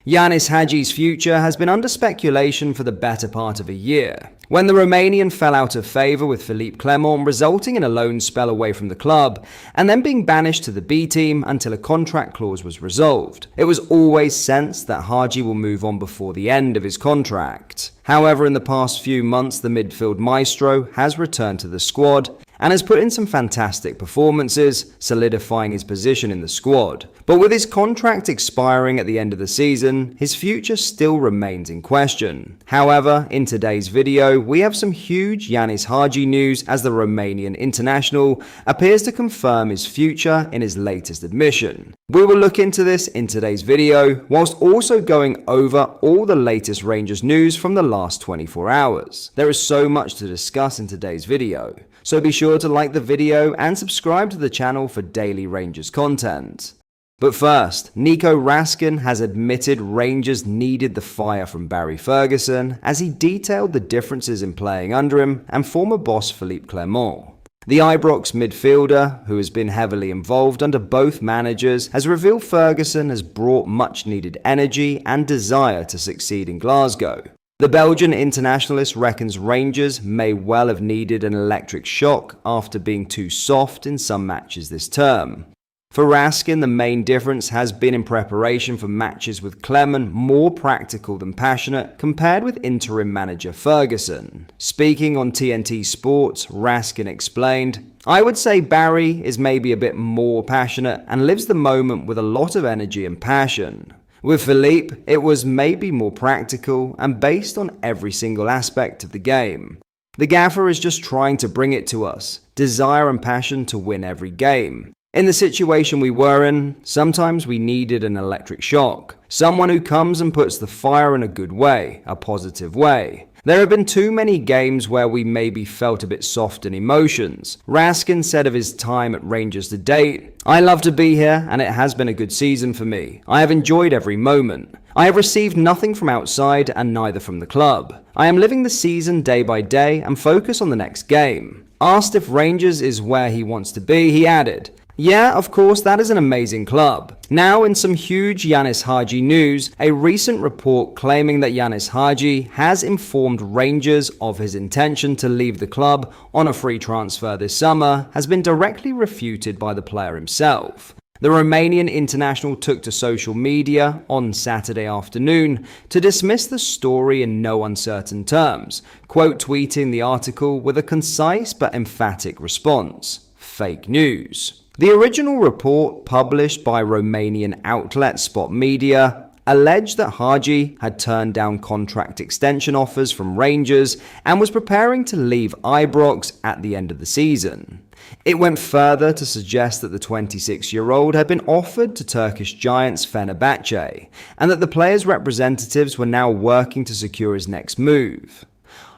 Yanis Haji's future has been under speculation for the better part of a year, when the Romanian fell out of favour with Philippe Clement, resulting in a loan spell away from the club, and then being banished to the B team until a contract clause was resolved. It was always sensed that Hagi will move on before the end of his contract. However, in the past few months, the midfield maestro has returned to the squad and has put in some fantastic performances, solidifying his position in the squad. But with his contract expiring at the end of the season, his future still remains in question. However, in today's video, we have some huge Yanis Haji news as the Romanian international appears to confirm his future in his latest admission. We will look into this in today's video, whilst also going over all the latest Rangers news from the last 24 hours. There is so much to discuss in today's video, so be sure to like the video and subscribe to the channel for daily Rangers content. But first, Nico Raskin has admitted Rangers needed the fire from Barry Ferguson as he detailed the differences in playing under him and former boss Philippe Clement. The Ibrox midfielder, who has been heavily involved under both managers, has revealed Ferguson has brought much needed energy and desire to succeed in Glasgow. The Belgian internationalist reckons Rangers may well have needed an electric shock after being too soft in some matches this term. For Raskin, the main difference has been in preparation for matches with Clement more practical than passionate compared with interim manager Ferguson. Speaking on TNT Sports, Raskin explained, "I would say Barry is maybe a bit more passionate and lives the moment with a lot of energy and passion. With Philippe, it was maybe more practical and based on every single aspect of the game. The gaffer is just trying to bring it to us, desire and passion to win every game. In the situation we were in, sometimes we needed an electric shock. Someone who comes and puts the fire in a good way, a positive way. There have been too many games where we maybe felt a bit soft in emotions." Raskin said of his time at Rangers to date, "I love to be here and it has been a good season for me. I have enjoyed every moment. I have received nothing from outside and neither from the club. I am living the season day by day and focus on the next game." Asked if Rangers is where he wants to be, he added, "Yeah, of course, that is an amazing club." Now, in some huge Yanis Haji news, a recent report claiming that Yanis Haji has informed Rangers of his intention to leave the club on a free transfer this summer has been directly refuted by the player himself. The Romanian international took to social media on Saturday afternoon to dismiss the story in no uncertain terms, quote-tweeting the article with a concise but emphatic response: "Fake news." The original report, published by Romanian outlet Spot Media, alleged that Hagi had turned down contract extension offers from Rangers and was preparing to leave Ibrox at the end of the season. It went further to suggest that the 26-year-old had been offered to Turkish giants Fenerbahce, and that the player's representatives were now working to secure his next move.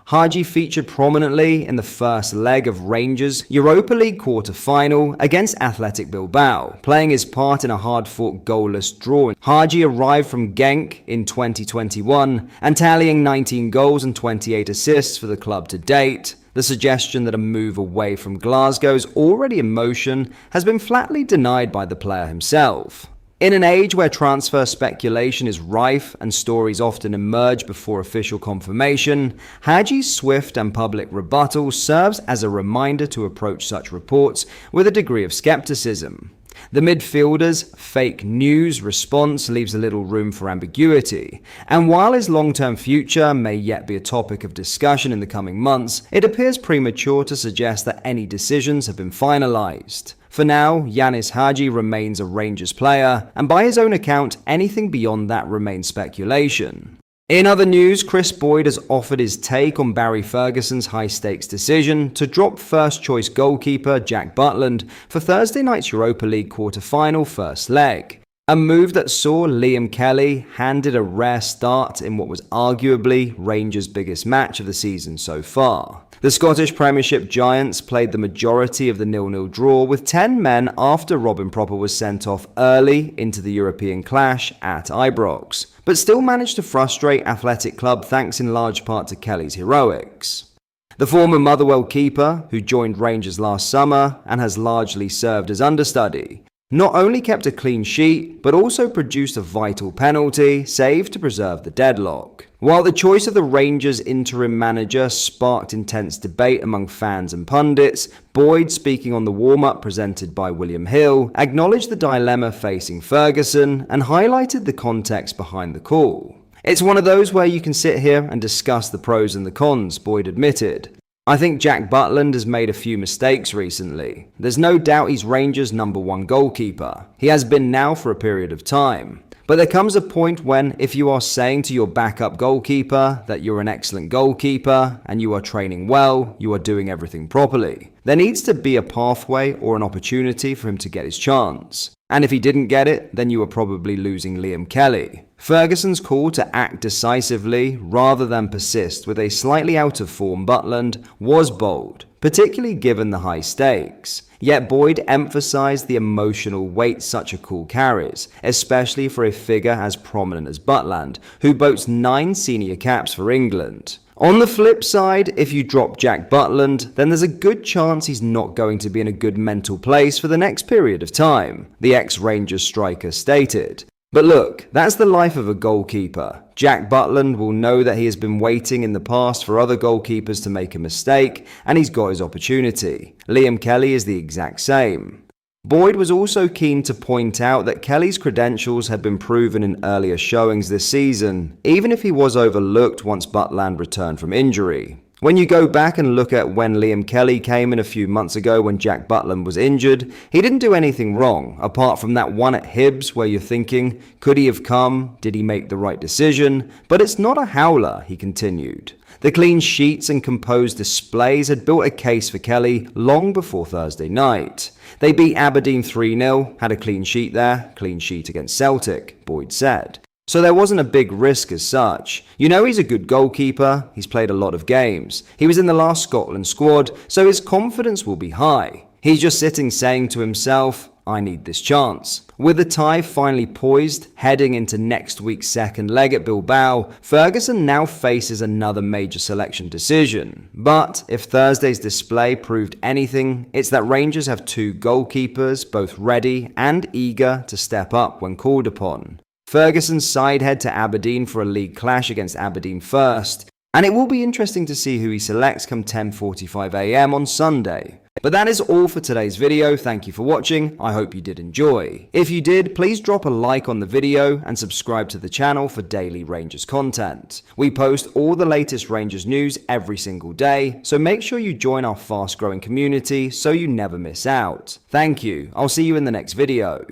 Hagi featured prominently in the first leg of Rangers' Europa League quarter-final against Athletic Bilbao, playing his part in a hard-fought goalless draw. Hagi arrived from Genk in 2021 and tallying 19 goals and 28 assists for the club to date. The suggestion that a move away from Glasgow is already in motion has been flatly denied by the player himself. In an age where transfer speculation is rife and stories often emerge before official confirmation, Hagi's swift and public rebuttal serves as a reminder to approach such reports with a degree of skepticism. The midfielder's fake news response leaves a little room for ambiguity, and while his long-term future may yet be a topic of discussion in the coming months, it appears premature to suggest that any decisions have been finalized. For now, Yanis Haji remains a Rangers player, and by his own account, anything beyond that remains speculation. In other news, Chris Boyd has offered his take on Barry Ferguson's high-stakes decision to drop first-choice goalkeeper Jack Butland for Thursday night's Europa League quarter-final first leg. A move that saw Liam Kelly handed a rare start in what was arguably Rangers' biggest match of the season so far. The Scottish Premiership giants played the majority of the 0-0 draw with 10 men after Robin Propper was sent off early into the European clash at Ibrox, but still managed to frustrate Athletic Club thanks in large part to Kelly's heroics. The former Motherwell keeper, who joined Rangers last summer and has largely served as understudy, not only kept a clean sheet, but also produced a vital penalty, saved to preserve the deadlock. While the choice of the Rangers interim manager sparked intense debate among fans and pundits, Boyd, speaking on the warm-up presented by William Hill, acknowledged the dilemma facing Ferguson and highlighted the context behind the call. "It's one of those where you can sit here and discuss the pros and the cons," Boyd admitted. "I think Jack Butland has made a few mistakes recently. There's no doubt he's Rangers' #1 goalkeeper. He has been now for a period of time. But there comes a point when, if you are saying to your backup goalkeeper that you're an excellent goalkeeper and you are training well, you are doing everything properly, there needs to be a pathway or an opportunity for him to get his chance. And if he didn't get it, then you are probably losing Liam Kelly." Ferguson's call to act decisively rather than persist with a slightly out-of-form Butland was bold, particularly given the high stakes. Yet Boyd emphasized the emotional weight such a call carries, especially for a figure as prominent as Butland, who boasts 9 senior caps for England. On the flip side, if you drop Jack Butland, then there's a good chance he's not going to be in a good mental place for the next period of time, the ex-Rangers striker stated. But look, that's the life of a goalkeeper. Jack Butland will know that he has been waiting in the past for other goalkeepers to make a mistake, and he's got his opportunity. Liam Kelly is the exact same. Boyd was also keen to point out that Kelly's credentials had been proven in earlier showings this season, even if he was overlooked once Butland returned from injury. When you go back and look at when Liam Kelly came in a few months ago when Jack Butland was injured, he didn't do anything wrong, apart from that one at Hibs where you're thinking, could he have come? Did he make the right decision? But it's not a howler, he continued. The clean sheets and composed displays had built a case for Kelly long before Thursday night. They beat Aberdeen 3-0, had a clean sheet there, clean sheet against Celtic, Boyd said. So there wasn't a big risk as such. You know he's a good goalkeeper, he's played a lot of games. He was in the last Scotland squad, so his confidence will be high. He's just sitting saying to himself, I need this chance. With the tie finally poised, heading into next week's second leg at Bilbao, Ferguson now faces another major selection decision. But if Thursday's display proved anything, it's that Rangers have 2 goalkeepers, both ready and eager to step up when called upon. Ferguson's side head to Aberdeen for a league clash against Aberdeen first, and it will be interesting to see who he selects come 10:45 AM on Sunday. But that is all for today's video. Thank you for watching. I hope you did enjoy. If you did, please drop a like on the video and subscribe to the channel for daily Rangers content. We post all the latest Rangers news every single day, so make sure you join our fast growing community so you never miss out. Thank you. I'll see you in the next video.